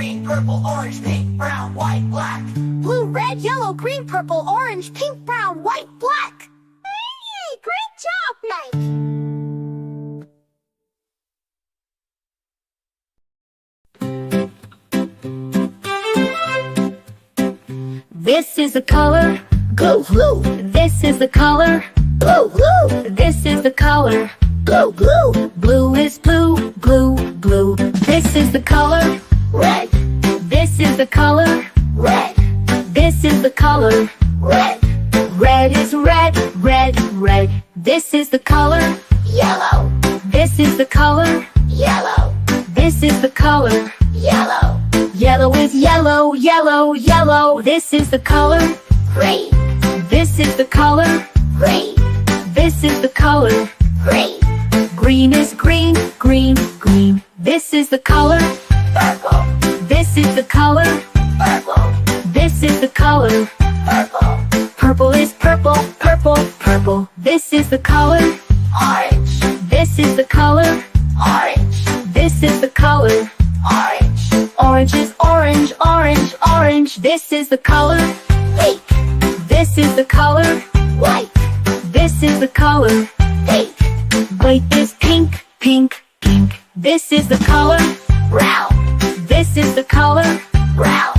green, purple, orange, pink, brown, white, black. Blue, red, yellow, green, purple, orange, pink, brown, white, black. Hey, great job, Mike! This is the color Blue, blue, This is the color blue, blue, This is the color blue, blue. Blue is blue, blue, blue. This is the color Red, This is the color red, This is the color red. Red is red, red, red. This is the color Yellow, This is the color yellow, This is the color yellow. Yellow is yellow, yellow, yellow. This is the color Green, This is the color green, This is the color green. Green is green, green, green. This is the color Purple, This is the color purple, This is the color purple. Purple is purple, purple, purple. This is the color Orange, This is the color orange, This is the color orange. Orange is orange, orange, orange. This is the color Pink, This is the color white, This is the color pink. White is pink, pink, pink. This is the color Brown, This is the color brown,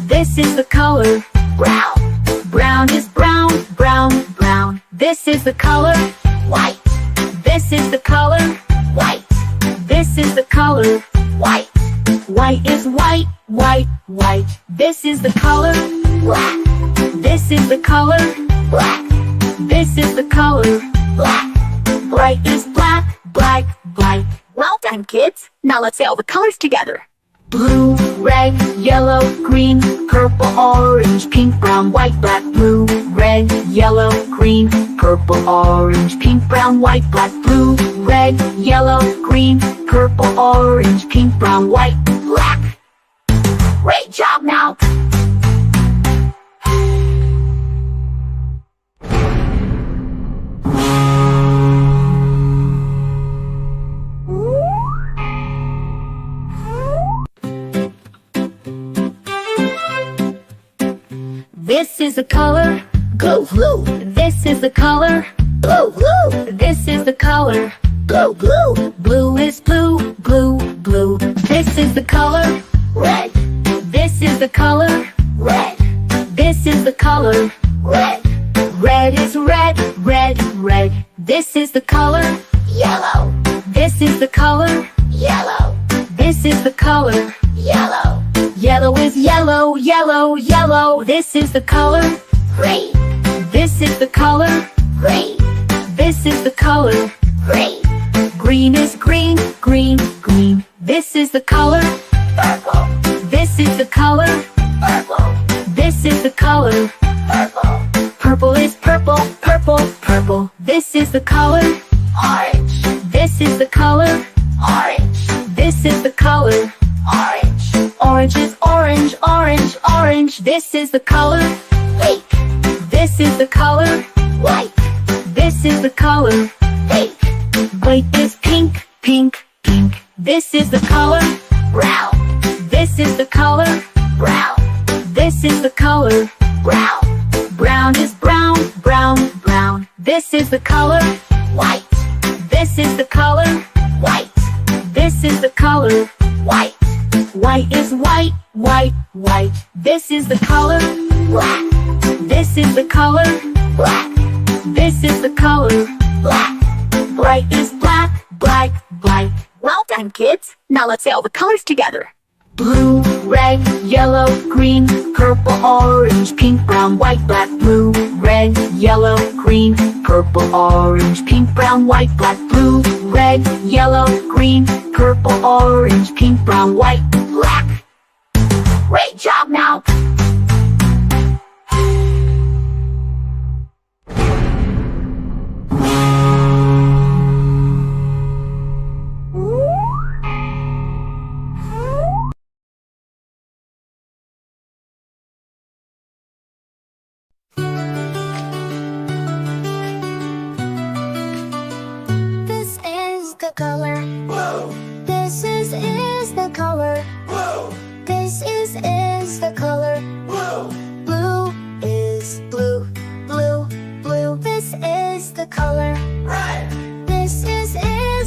This is the color brown. Brown is brown, brown, brown. This is the color White, This is the color white, This is the color white. White is white, white, white. This is the color Black, This is the color black, This is the color black. Bright is black, black, black. Well done, kids. Now let's say all the colors together. Blue, red, yellow, green, purple, orange, pink, brown, white, black. Blue, red, yellow, green, purple, orange, pink, brown, white, black. Blue, red, yellow, green, purple, orange, pink, brown, white, black. Great job now. This is the color Blue, blue, This is the color blue, blue, This is the color blue, blue. Blue is blue, blue, blue. This is the color Red, This is the color red, This is the color red. Red is red, red, red. This is the color Yellow, This is the color yellow, This is the color yellow. Yellow is yellow, yellow, yellow. This is the color Green, This is the color green, This is the color green. Green is green, green, green. This is the color Purple, This is the color purple, This is the color purple. Purple is purple, purple, purple. This is the color Orange, This is the color orange, This is the color orange. Orange is orange, orange, orange. This is the color Pink, This is the color white, This is the color pink. White is pink, pink, pink. This is the color Brown, This is the color brown, This is the color brown. Brown is brown, brown, brown. This is the color White, This is the color white, This is the color white. White is white, white, white. This is the color Black, This is the color black, This is the color black. Bright is black, black, black. Well done, kids. Now let's say all the colors together. Blue, red, yellow, green, purple, orange, pink, brown, white, black. Blue, red, yellow, green, purple, orange, pink, brown, white, black. Blue, red, yellow, green, purple, orange, pink, brown, white, black. Great job now. color. Blue, This is the color. blue, This is the color blue, blue. Is blue, blue, blue. This is the color red, this is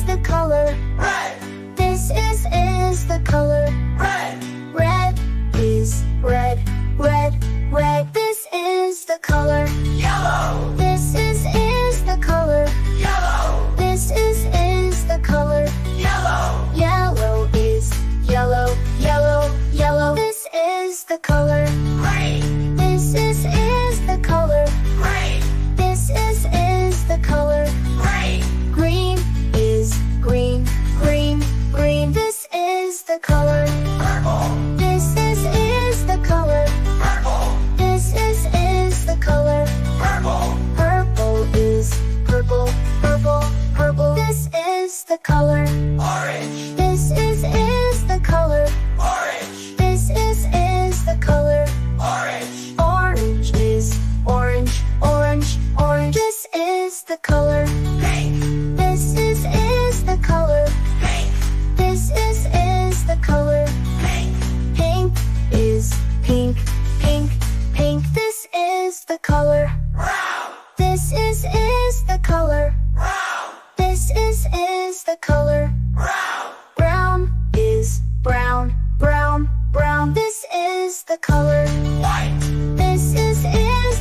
the color red, this is the color red, red. Is red, red, red. This is the color yellow, this is the color yellow, this is the color yellow, yellow. Is yellow, yellow, yellow. This is the color green, this is the color green, this is the color green, green. Is green, green, green. This is the color purple, this is the color purple, this is the color purple, purple. Is purple, purple, purple. This is the color orange, this is the color orange, this is the color orange, orange. Is orange, orange, orange. This is the color pink, this is the color pink, this is the color pink, pink. Is pink, pink, pink. This is the color brown, this is the color brown, this is the color brown, brown. Is brown, brown, brown. This is the color white, this is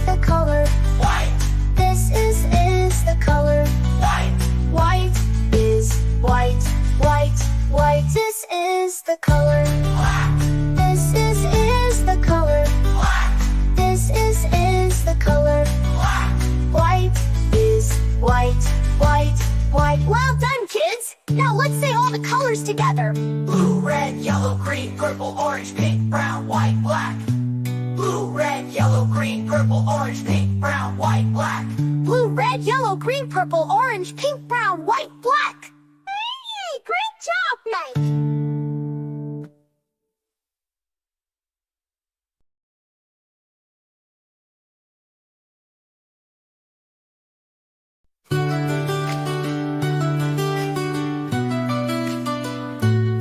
the color white, this is the color white, white. Is white, white, white. This is the color black, this is the color black, this is the color black, white. Is white, white, white. Well done, kids. Now let's say all the colors together. blue, red, yellow, green, purple, orange, pink, brown, white, black. Blue, red, yellow, green, purple, orange, pink, brown, white, black. Blue, red, yellow, green, purple, orange, pink, brown, white, black. Hey, great job, Mike.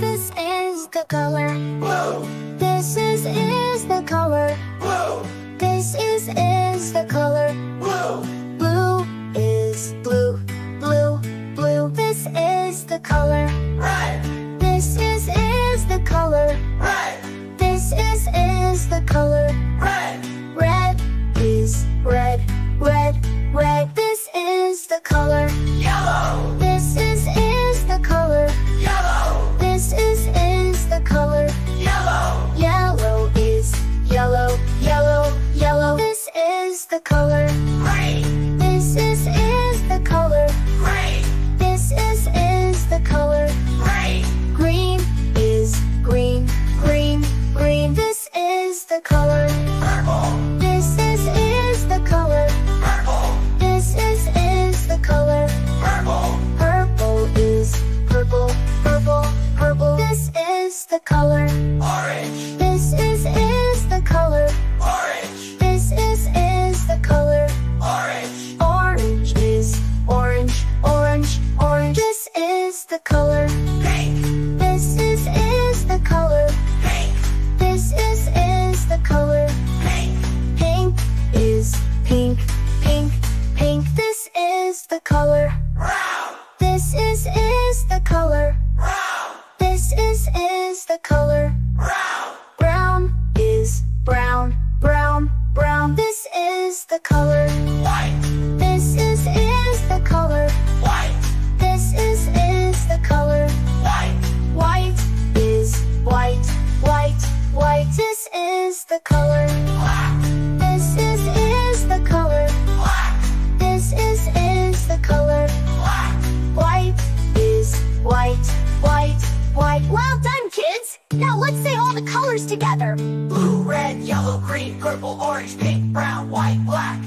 This is the color. Blue, This is the color. blue, This is the color. blue, Blue is blue, blue, blue. This is the color. red, This is the color. red, This is the color. red, Red is red, red, red. This is the color. yellow, This is the color. yellow, This is the color. yellow, Yellow is yellow, yellow, yellow. This is the color. green, This is the color. green, This is the color. green, Green is green, green, green. This is the color. purple, This is the color. purple, This is the color. purple, Purple is purple, purple, purple. This is the color. orange, This is the color. orange, This is the color. orange, Orange is orange, orange, orange. This is the color. pink, This is the color. pink, This is the color. pink, Pink is pink, pink, pink. This is the color. brown, This is the color. brown, This is the color. brown, Brown is brown, brown, brown. This is the color. white, This is the color. white, This is the color. white, White is white, white, white. This is the color. black, This is the color. black, This is the color. black. White is white, white, white. Well done, kids. Now let's say all the colors together. Blue, red, yellow, green, purple, orange, pink, brown, white, black.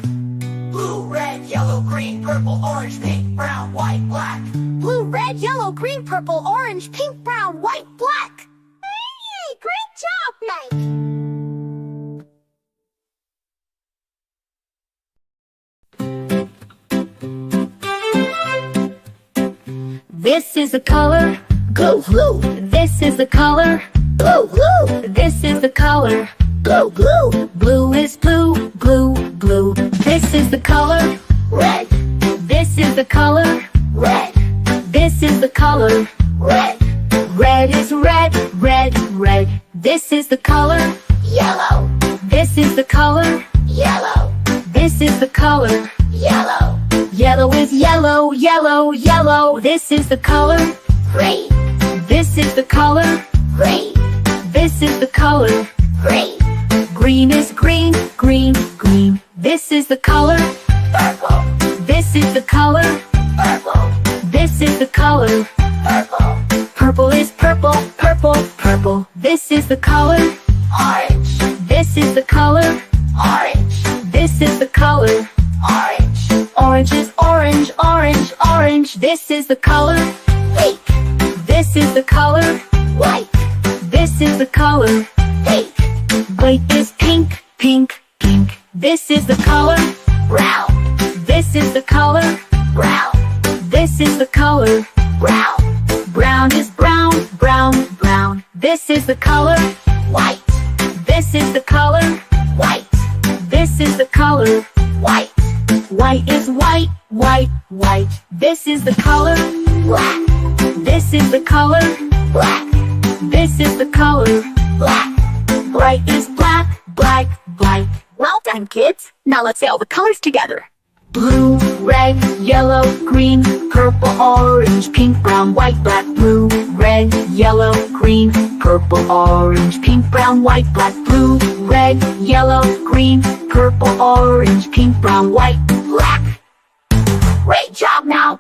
Blue, red, yellow, green, purple, orange, pink, brown, white, black. Blue, red, yellow, green, purple, orange, pink, brown, white, black. Hey, great job, Mike. This is the color Go blue. This is the color Blue, blue. This is the color. Blue, blue. Blue is blue, blue, blue. This is the color. Red. This is the color. Red. This is the color. Red. Red is red, red, red. This is the color. Yellow. This is the color. Yellow. This is the color. Yellow. Yellow is yellow, yellow, yellow. This is the color. Green. This is the color. Green. This is the color. Green. Green is green, green, green. This is the color. Purple. This is the color. Purple. This is the color. Purple. Purple is purple, purple, purple. This is the color. Orange. This is the color. Orange. This is the color. Orange. Orange is orange, orange, orange. This is the color. Pink. This is the color. White. This is the color. Pink. White is pink, pink, pink. This is the color. Brown. This is the color. Brown. This is the color. Brown. Brown is brown, brown, brown. This is the color. White. This is the color. White. This is the color. White. White is white, white, white. This is the color. Black. This is the color. Black. This is the color. Black. Bright is black, black, black. Well done, kids. Now let's say all the colors together. Blue, red, yellow, green, purple, orange, pink, brown, white, black. Blue, red, yellow, green, purple, orange, pink, brown, white, black. Blue, red, yellow, green, purple, orange, pink, brown, white, black. Great job now.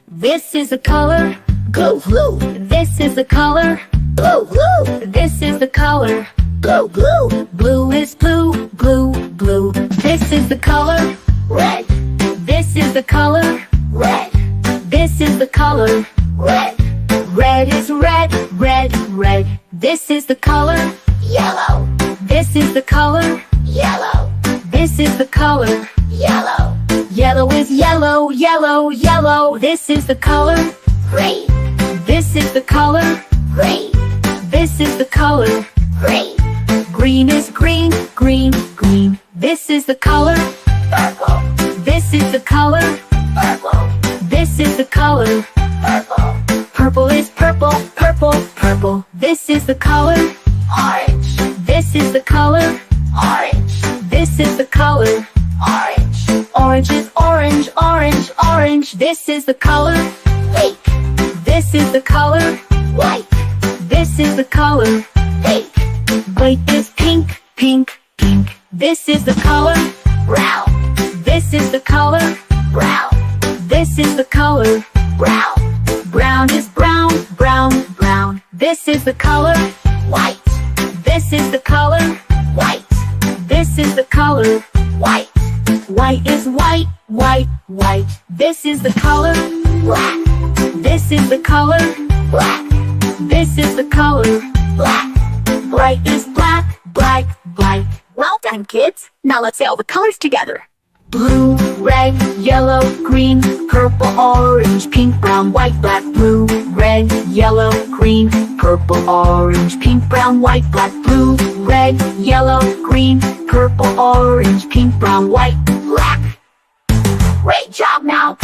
This is the color. Blue, blue. This is the color. Blue, blue. This is the color. Blue, blue. Blue is blue, blue, blue. This is the color. Red. This is the color. Red. This is the color. Red. Red is red, red, red. This is the color. Yellow. This is the color. Yellow. This is the color. Yellow. Yellow is yellow, yellow, yellow. This is the color. Green. This is the color. Green. This is the color. Green. Green is green, green, green. This is the color. Purple. This is the color. Purple. This is the color. Purple. Purple is purple, purple, purple. This is the color. Orange. This is the color. Orange. This is the color. Orange. Orange is orange, orange, orange. This is the color. Pink. This is the color. White. This is the color. Pink. White is pink, pink, pink. This is the color. Brown. This is the color. Brown. This is the color. Brown. Brown is brown, brown, brown. This is the color. White. This is the color. White. This is the color. White. White is white, white, white. This is the color. Black. This is the color. Black. This is the color. Black. Bright is black, black, black. Well done, kids. Now let's say all the colors together. Blue, red, yellow, green, purple, orange, pink, brown, white, black. Blue, red, yellow, green, purple, orange, pink, brown, white, black. Blue, red, yellow, green, purple, orange, pink, brown, white, black. Great job now.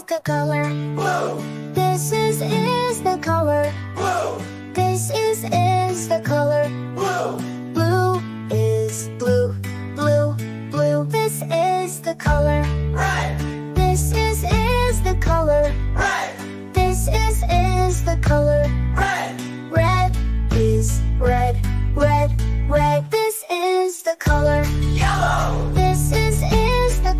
The color blue, this is the color blue, this is the color blue, blue is blue blue blue this is the color red, this is the color red, this is the color red, red is red red red this is the color yellow, this is the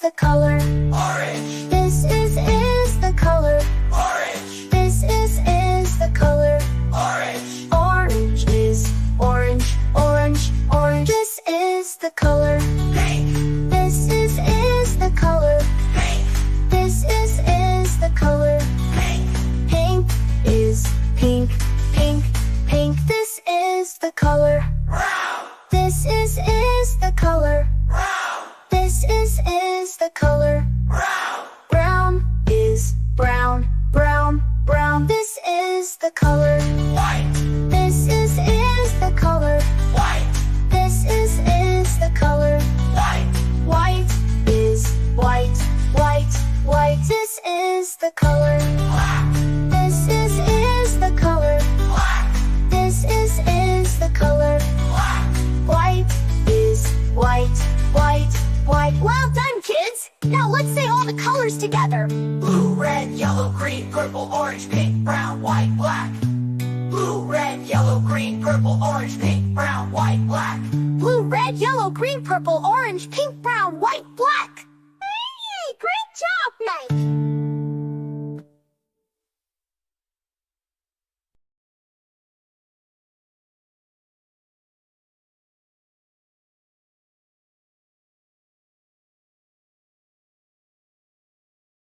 the color. Orange. This is the color. Orange. This is the color. Orange. Orange is orange, orange, orange. This is the color. Pink. This is the color. Pink. This is the color. Pink. Pink is pink, pink, pink. This is the color. Brown. This is the color. Brown. This is the color. Brown. Brown is brown, brown, brown. This is the color. White. This is the color. White. This is the color. White. White is white, white, white. This is the color. Black. This is the color. Black. This is the color. Black. White is white, white, white. Well done, kids! Now let's say all the colors together. Blue, red, yellow, green, purple, orange, pink, brown, white, black. Blue, red, yellow, green, purple, orange, pink, brown, white, black. Blue, red, yellow, green, purple, orange, pink, brown, white, black. Hey, great job, Mike!